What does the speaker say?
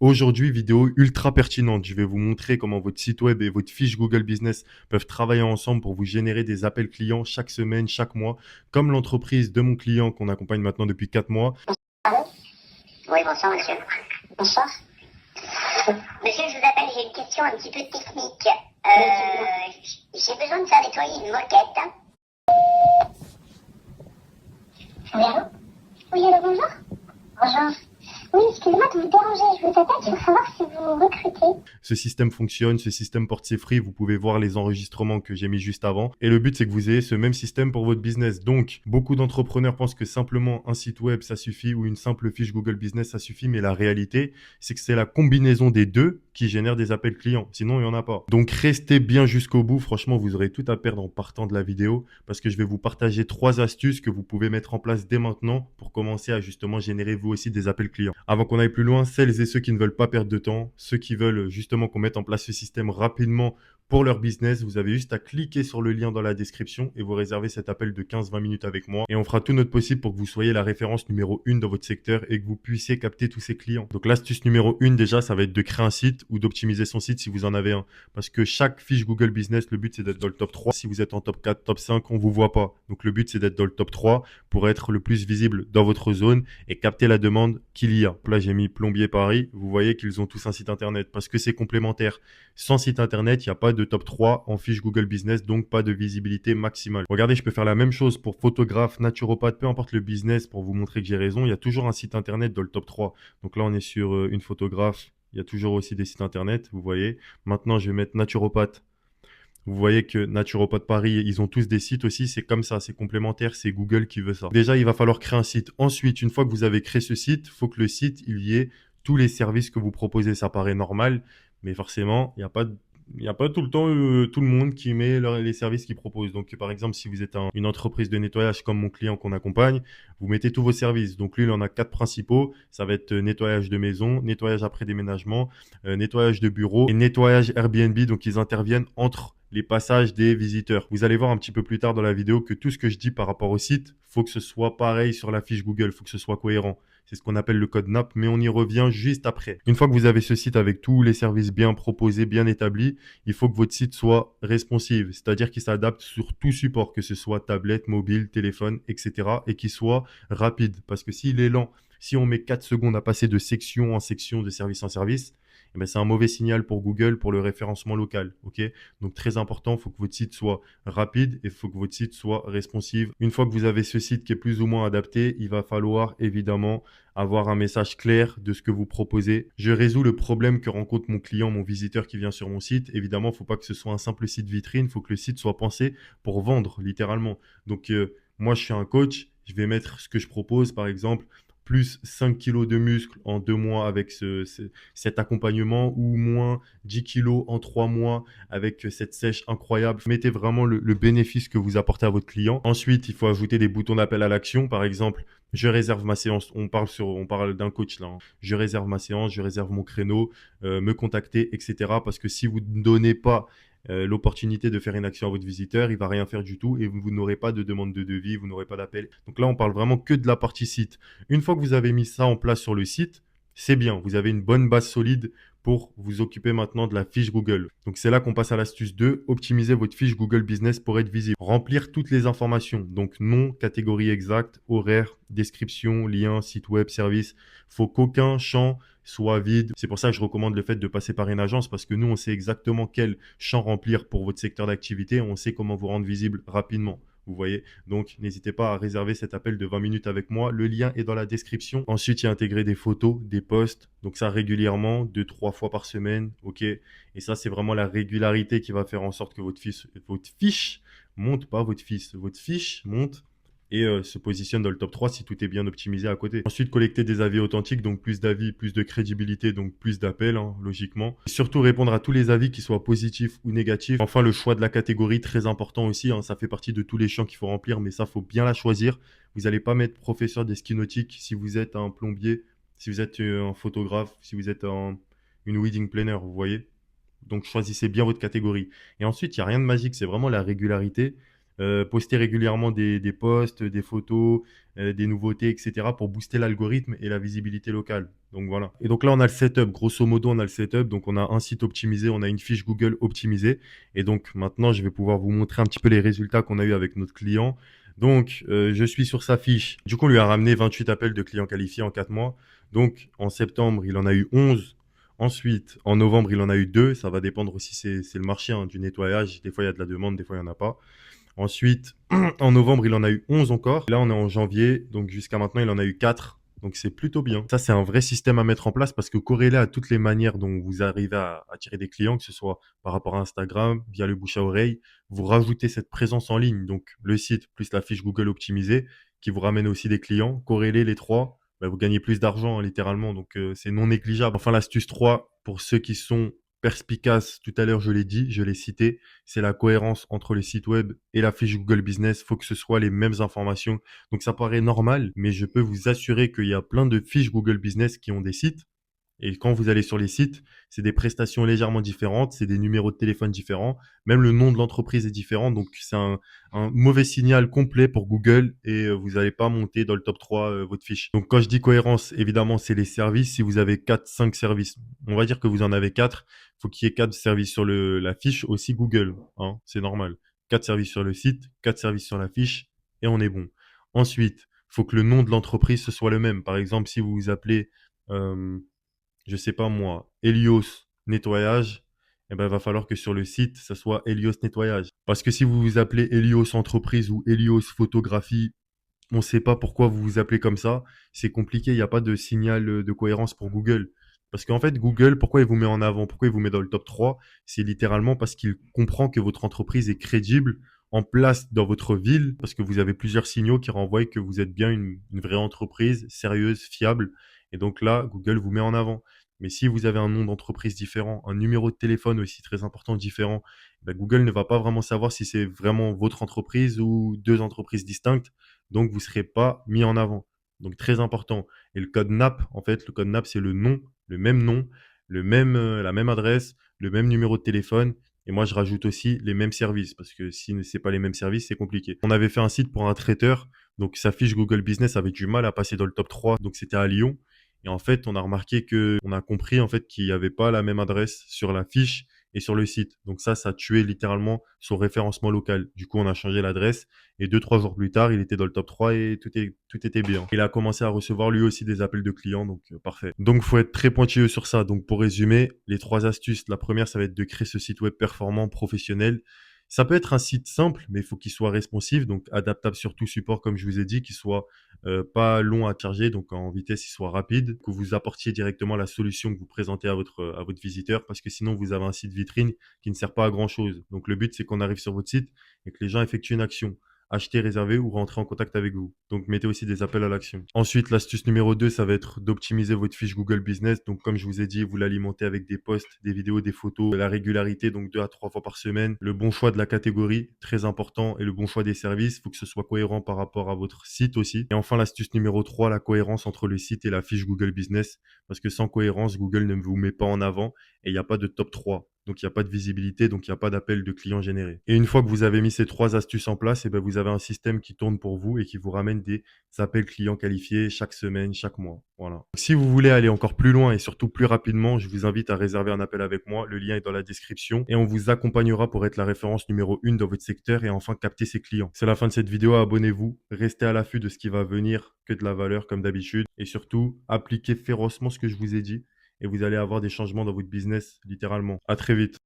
Aujourd'hui, vidéo ultra pertinente. Je vais vous montrer comment votre site web et votre fiche Google Business peuvent travailler ensemble pour vous générer des appels clients chaque semaine, chaque mois, comme l'entreprise de mon client qu'on accompagne maintenant depuis 4 mois. Allô. Oui, bonsoir, monsieur. Bonsoir. Monsieur, je vous appelle, j'ai une question un petit peu technique. J'ai besoin de faire nettoyer une moquette. Oui, allô. Oui, allô, bonjour. Bonjour. Oui, excusez-moi de vous déranger, je vous appelle pour savoir si vous recrutez. Ce système fonctionne, ce système porte ses fruits. Vous pouvez voir les enregistrements que j'ai mis juste avant. Et le but, c'est que vous ayez ce même système pour votre business. Donc, beaucoup d'entrepreneurs pensent que simplement un site web, ça suffit, ou une simple fiche Google Business, ça suffit. Mais la réalité, c'est que c'est la combinaison des deux qui génère des appels clients. Sinon, il n'y en a pas. Donc, restez bien jusqu'au bout. Franchement, vous aurez tout à perdre en partant de la vidéo parce que je vais vous partager 3 astuces que vous pouvez mettre en place dès maintenant pour commencer à justement générer vous aussi des appels clients. Avant qu'on aille plus loin, celles et ceux qui ne veulent pas perdre de temps, ceux qui veulent justement qu'on mette en place ce système rapidement pour leur business, vous avez juste à cliquer sur le lien dans la description et vous réservez cet appel de 15-20 minutes avec moi. Et on fera tout notre possible pour que vous soyez la référence numéro 1 dans votre secteur et que vous puissiez capter tous ces clients. Donc l'astuce numéro 1 déjà, ça va être de créer un site ou d'optimiser son site si vous en avez un. Parce que chaque fiche Google Business, le but c'est d'être dans le top 3. Si vous êtes en top 4, top 5, on vous voit pas. Donc le but c'est d'être dans le top 3 pour être le plus visible dans votre zone et capter la demande qu'il y a. Là, j'ai mis Plombier Paris. Vous voyez qu'ils ont tous un site internet parce que c'est complémentaire. Sans site internet, il n'y a pas de top 3 en fiche Google Business, donc pas de visibilité maximale. Regardez, je peux faire la même chose pour photographe, naturopathe, peu importe le business pour vous montrer que j'ai raison. Il y a toujours un site internet dans le top 3. Donc là, on est sur une photographe. Il y a toujours aussi des sites internet, vous voyez. Maintenant, je vais mettre naturopathe. Vous voyez que Naturopathe Paris, ils ont tous des sites aussi. C'est comme ça, c'est complémentaire, c'est Google qui veut ça. Déjà, il va falloir créer un site. Ensuite, une fois que vous avez créé ce site, il faut que le site, il y ait tous les services que vous proposez. Ça paraît normal, mais forcément, il n'y a pas tout le temps tout le monde qui met les services qu'ils proposent. Donc, par exemple, si vous êtes une entreprise de nettoyage comme mon client qu'on accompagne, vous mettez tous vos services. Donc, lui, il en a 4 principaux. Ça va être nettoyage de maison, nettoyage après déménagement, nettoyage de bureau et nettoyage Airbnb. Donc, ils interviennent entre les passages des visiteurs. Vous allez voir un petit peu plus tard dans la vidéo que tout ce que je dis par rapport au site, faut que ce soit pareil sur la fiche Google, faut que ce soit cohérent. C'est ce qu'on appelle le code NAP, mais on y revient juste après. Une fois que vous avez ce site avec tous les services bien proposés, bien établis, il faut que votre site soit responsive, c'est-à-dire qu'il s'adapte sur tout support, que ce soit tablette, mobile, téléphone, etc. et qu'il soit rapide. Parce que s'il est lent, si on met 4 secondes à passer de section en section, de service en service, eh ben, c'est un mauvais signal pour Google pour le référencement local. Ok. Donc très important, il faut que votre site soit rapide et il faut que votre site soit responsive. Une fois que vous avez ce site qui est plus ou moins adapté, il va falloir évidemment avoir un message clair de ce que vous proposez. Je résous le problème que rencontre mon client, mon visiteur qui vient sur mon site. Évidemment, il ne faut pas que ce soit un simple site vitrine, il faut que le site soit pensé pour vendre littéralement. Donc moi, je suis un coach, je vais mettre ce que je propose, par exemple, plus 5 kilos de muscles en 2 mois avec cet accompagnement ou moins 10 kilos en 3 mois avec cette sèche incroyable. Mettez vraiment le bénéfice que vous apportez à votre client. Ensuite, il faut ajouter des boutons d'appel à l'action. Par exemple, je réserve ma séance. On parle d'un coach là, hein. Je réserve ma séance, je réserve mon créneau, me contacter, etc. Parce que si vous ne donnez pas l'opportunité de faire une action à votre visiteur, il va rien faire du tout et vous n'aurez pas de demande de devis, vous n'aurez pas d'appel. Donc là, on parle vraiment que de la partie site. Une fois que vous avez mis ça en place sur le site, c'est bien, vous avez une bonne base solide pour vous occuper maintenant de la fiche Google. Donc c'est là qu'on passe à l'astuce 2, optimiser votre fiche Google Business pour être visible. Remplir toutes les informations, donc nom, catégorie exacte, horaire, description, lien, site web, service. Faut qu'aucun champ soit vide. C'est pour ça que je recommande le fait de passer par une agence parce que nous, on sait exactement quel champ remplir pour votre secteur d'activité. On sait comment vous rendre visible rapidement. Vous voyez, donc n'hésitez pas à réserver cet appel de 20 minutes avec moi. Le lien est dans la description. Ensuite, il y a intégré des photos, des posts. Donc ça régulièrement, 2, 3 fois par semaine. OK. Et ça, c'est vraiment la régularité qui va faire en sorte que votre fiche monte, pas votre fils. Votre fiche monte et se positionne dans le top 3 si tout est bien optimisé à côté. Ensuite, collecter des avis authentiques, donc plus d'avis, plus de crédibilité, donc plus d'appels, hein, logiquement. Et surtout répondre à tous les avis qui soient positifs ou négatifs. Enfin, le choix de la catégorie, très important aussi, hein, ça fait partie de tous les champs qu'il faut remplir, mais ça, faut bien la choisir. Vous n'allez pas mettre professeur des ski nautiques si vous êtes un plombier, si vous êtes un photographe, si vous êtes une wedding planner, vous voyez. Donc choisissez bien votre catégorie. Et ensuite, il n'y a rien de magique, c'est vraiment la régularité. poster régulièrement des posts, des photos, des nouveautés, etc. pour booster l'algorithme et la visibilité locale. Donc voilà. Et donc là, on a le setup. Grosso modo, on a le setup. Donc on a un site optimisé, on a une fiche Google optimisée. Et donc maintenant, je vais pouvoir vous montrer un petit peu les résultats qu'on a eu avec notre client. Donc, je suis sur sa fiche. Du coup, on lui a ramené 28 appels de clients qualifiés en 4 mois. Donc, en septembre, il en a eu 11. Ensuite, en novembre, il en a eu 2. Ça va dépendre aussi, c'est le marché hein, du nettoyage. Des fois, il y a de la demande, des fois, il n'y en a pas. Ensuite, en novembre, il en a eu 11 encore. Là, on est en janvier, donc jusqu'à maintenant, il en a eu 4. Donc c'est plutôt bien. Ça, c'est un vrai système à mettre en place parce que corrélé à toutes les manières dont vous arrivez à attirer des clients, que ce soit par rapport à Instagram, via le bouche à oreille, vous rajoutez cette présence en ligne, donc le site plus la fiche Google optimisée, qui vous ramène aussi des clients. Corrélé les trois, bah, vous gagnez plus d'argent hein, littéralement, donc c'est non négligeable. Enfin, l'astuce 3, pour ceux qui sont perspicaces, tout à l'heure je l'ai dit, je l'ai cité, c'est la cohérence entre le site web et la fiche Google Business. Il faut que ce soit les mêmes informations. Donc ça paraît normal, mais je peux vous assurer qu'il y a plein de fiches Google Business qui ont des sites. Et quand vous allez sur les sites, c'est des prestations légèrement différentes, c'est des numéros de téléphone différents, même le nom de l'entreprise est différent. Donc c'est un mauvais signal complet pour Google et vous n'allez pas monter dans le top 3 votre fiche. Donc quand je dis cohérence, évidemment, c'est les services. Si vous avez 4, 5 services, on va dire que vous en avez 4, il faut qu'il y ait 4 services sur la fiche, aussi Google. Hein, c'est normal. 4 services sur le site, 4 services sur la fiche et on est bon. Ensuite, il faut que le nom de l'entreprise ce soit le même. Par exemple, si vous vous appelez euh, je sais pas moi, Helios nettoyage, eh ben, il va falloir que sur le site, ça soit Helios nettoyage. Parce que si vous vous appelez Helios entreprise ou Helios photographie, on ne sait pas pourquoi vous vous appelez comme ça. C'est compliqué, il n'y a pas de signal de cohérence pour Google. Parce qu'en fait, Google, pourquoi il vous met en avant, pourquoi il vous met dans le top 3, c'est littéralement parce qu'il comprend que votre entreprise est crédible, en place dans votre ville, parce que vous avez plusieurs signaux qui renvoient que vous êtes bien une vraie entreprise, sérieuse, fiable. Et donc là, Google vous met en avant. Mais si vous avez un nom d'entreprise différent, un numéro de téléphone aussi très important différent, ben Google ne va pas vraiment savoir si c'est vraiment votre entreprise ou deux entreprises distinctes. Donc, vous ne serez pas mis en avant. Donc, très important. Et le code NAP, en fait, le code NAP, c'est le nom, la même adresse, le même numéro de téléphone. Et moi, je rajoute aussi les mêmes services parce que si ce n'est pas les mêmes services, c'est compliqué. On avait fait un site pour un traiteur. Donc, sa fiche Google Business avait du mal à passer dans le top 3. Donc, c'était à Lyon. Et en fait, on a remarqué on a compris en fait qu'il n'y avait pas la même adresse sur la fiche et sur le site. Donc ça tuait littéralement son référencement local. Du coup, on a changé l'adresse et 2, 3 jours plus tard, il était dans le top 3 et tout était bien. Il a commencé à recevoir lui aussi des appels de clients, donc parfait. Donc, faut être très pointilleux sur ça. Donc, pour résumer, les 3 astuces. La première, ça va être de créer ce site web performant, professionnel. Ça peut être un site simple, mais il faut qu'il soit responsive, donc adaptable sur tout support, comme je vous ai dit, qu'il soit pas long à charger, donc en vitesse, il soit rapide, que vous apportiez directement la solution que vous présentez à votre visiteur, parce que sinon, vous avez un site vitrine qui ne sert pas à grand chose. Donc, le but, c'est qu'on arrive sur votre site et que les gens effectuent une action. Acheter, réserver ou rentrer en contact avec vous. Donc, mettez aussi des appels à l'action. Ensuite, l'astuce numéro 2, ça va être d'optimiser votre fiche Google Business. Donc, comme je vous ai dit, vous l'alimentez avec des posts, des vidéos, des photos, la régularité, donc 2 à 3 fois par semaine, le bon choix de la catégorie, très important, et le bon choix des services. Il faut que ce soit cohérent par rapport à votre site aussi. Et enfin, l'astuce numéro 3, la cohérence entre le site et la fiche Google Business. Parce que sans cohérence, Google ne vous met pas en avant et il n'y a pas de top 3. Donc, il n'y a pas de visibilité, donc il n'y a pas d'appel de clients générés. Et une fois que vous avez mis ces 3 astuces en place, et ben, vous avez un système qui tourne pour vous et qui vous ramène des appels clients qualifiés chaque semaine, chaque mois. Voilà. Si vous voulez aller encore plus loin et surtout plus rapidement, je vous invite à réserver un appel avec moi. Le lien est dans la description et on vous accompagnera pour être la référence numéro 1 dans votre secteur et enfin capter ses clients. C'est la fin de cette vidéo. Abonnez-vous. Restez à l'affût de ce qui va venir, que de la valeur comme d'habitude. Et surtout, appliquez férocement ce que je vous ai dit et vous allez avoir des changements dans votre business littéralement. À très vite.